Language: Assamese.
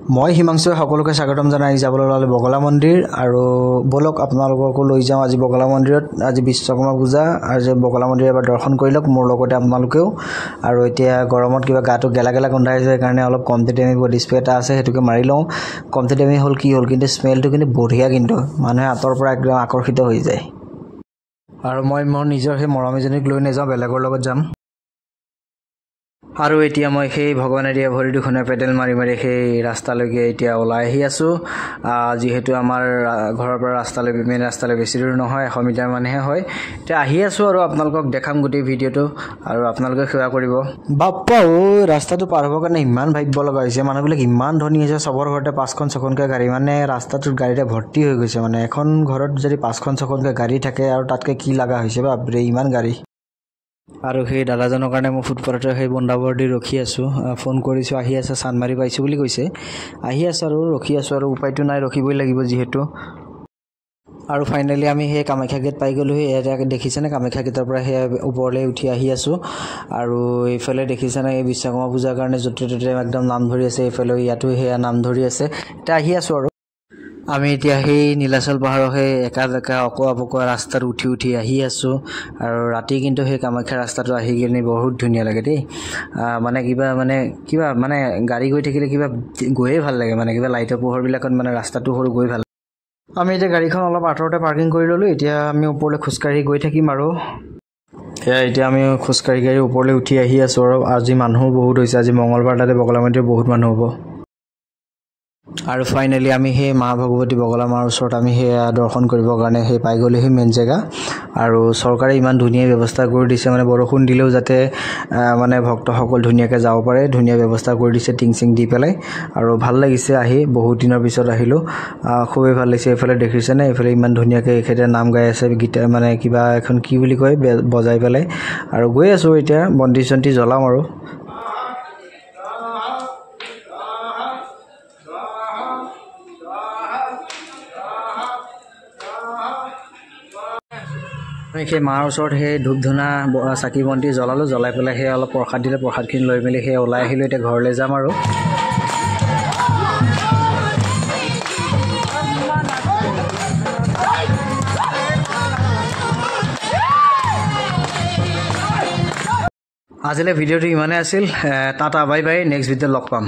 মই হিমাংশু সকলোকে স্বাগতম জনাই যাবলৈ ওলালে বগলা মন্দিৰ আৰু বলক আপোনালোককো লৈ যাওঁ আজি বগলা মন্দিৰত আজি বিশ্বকৰ্মা পূজা আৰু বগলা মন্দিৰ এবাৰ দৰ্শন কৰি লওক মোৰ লগতে আপোনালোকেও আৰু এতিয়া গৰমত কিবা গাটো গেলা গেলা গন্ধাই আছে কাৰণে অলপ কমতি টেমি বডি স্প্ৰে এটা আছে হেতুকে মাৰি লওঁ কমতি টেমি হল কি হল কিন্তু স্মেলটো কিন্তু বঢ়িয়া কিন্তু মানুহে আতৰ পৰা একদম আকৰ্ষিত হৈ যায় আৰু মই মোৰ নিজৰ হে মৰমীজনীক লৈ নেযাওঁ বেলেগৰ লগত যাম আৰু এতিয়া মই সেই ভগৱানে দিয়া ভৰি দুখনে পেডেল মাৰি মাৰি সেই ৰাস্তালৈকে এতিয়া ওলাই আহি আছো যিহেতু আমাৰ ঘৰৰ পৰা ৰাস্তালৈ মেইন ৰাস্তালৈ বেছি দূৰ নহয় 100 মিটাৰ মানহে হয় এতিয়া আহি আছো আৰু আপোনালোকক দেখাম গোটেই ভিডিওটো আৰু আপোনালোকে সেৱা কৰিব বাপ্পা ও ৰাস্তাটো পাৰ হ'ব কাৰণে ইমান ভাবিব লগা হৈছে মানুহবিলাক ইমান ধনী হৈছে সবৰ ঘৰতে 5খন 6খনকৈ গাড়ী মানে ৰাস্তাটোৰ গাড়ীৰে ভৰ্তি হৈ গৈছে মানে এখন ঘৰত যদি 5খন 6খনকৈ গাড়ী থাকে আৰু তাতকৈ কি লাগা হৈছে বাপৰে ইমান গাড়ী আৰু সেই দাদাজনৰ কাৰণে মই ফুটপাথতে সেই বন্দাবৰ দি ৰখি আছো ফোন কৰিছো আহি আছে চানমাৰি পাইছো বুলি কৈছে আহি আছে আৰু ৰখি আছো আৰু উপায়টো নাই ৰখিবই লাগিব যিহেতু আৰু ফাইনালি আমি সেই কামাখ্যা গেট পাই গলো এটা দেখিছেনে কামাখ্যা গেটৰ পৰা সেই ওপৰলৈ উঠি আহি আছো আৰু এইফালে দেখিছেনে এই বিশ্বকৰ্মা পূজাৰ কাৰণে যতে ততে একদম নাম ধৰি আছে এইফালে ইয়াতো হেয়া নাম ধৰি আছে এটা আহি আছো আৰু আমি এতিয়া সেই নীলাচল পাহাৰৰ সেই একা অকোৱা ৰাস্তাত উঠি আহি আছো আৰু ৰাতি কিন্তু সেই কামাখ্যা ৰাস্তাটো আহি গেলি বহুত ধুনীয়া লাগে দেই মানে কিবা মানে গাড়ী গৈ থাকিলে কিবা গৈয়ে ভাল লাগে মানে কিবা লাইটৰ পোহৰ বিলাকত মানে ৰাস্তাটো সৰু গৈ ভাল আমি এতিয়া গাড়ীখন অলপ আঁতৰতে পাৰ্কিং কৰি ললো এতিয়া আমি ওপৰলৈ খোজকাঢ়ি গৈ থাকিম আৰু এতিয়া আমি খোজকাঢ়ি গাড়ী ওপৰলৈ উঠি আহি আছো আৰু আজি মানুহ বহুত হৈছে আজি মঙ্গলবাৰ তাতে বগলা মন্দিৰত বহুত মানুহ হ'ব আৰু ফাইনালি আমি সেই মা ভগৱতী বগলা মাৰ ওচৰত আমি সেই দৰ্শন কৰিবৰ কাৰণে সেই পাই গ'লো সেই মেইন জেগা আৰু চৰকাৰে ইমান ধুনীয়া ব্যৱস্থা কৰি দিছে মানে বৰষুণ দিলেও যাতে মানে ভক্তসকল ধুনীয়াকৈ যাব পাৰে ধুনীয়া ব্যৱস্থা কৰি দিছে টিং দি পেলাই আৰু ভাল লাগিছে আহি বহুত দিনৰ পিছত আহিলো খুবেই ভাল লাগিছে এইফালে দেখিছেনে এইফালে ইমান ধুনীয়াকৈ এখেতে নাম গাই আছে গীত মানে কিবা এখন কি বুলি কয় বজাই পেলাই আৰু গৈ আছো এতিয়া বন্তি চন্তি জ্বলাম আৰু সেই মাৰ ওচৰত সেই ধূপ ধূনা চাকি বন্তি জ্বলালো জ্বলাই পেলাই সেই অলপ প্ৰসাদ দিলে প্ৰসাদখিনি লৈ মেলি সেই ওলাই আহিলো এতিয়া ঘৰলৈ যাম আৰু আজিলে ভিডিঅ'টো ইমানে আছিল টাটা বাই বাই নেক্সট ভিডিঅ'ত লগ পাম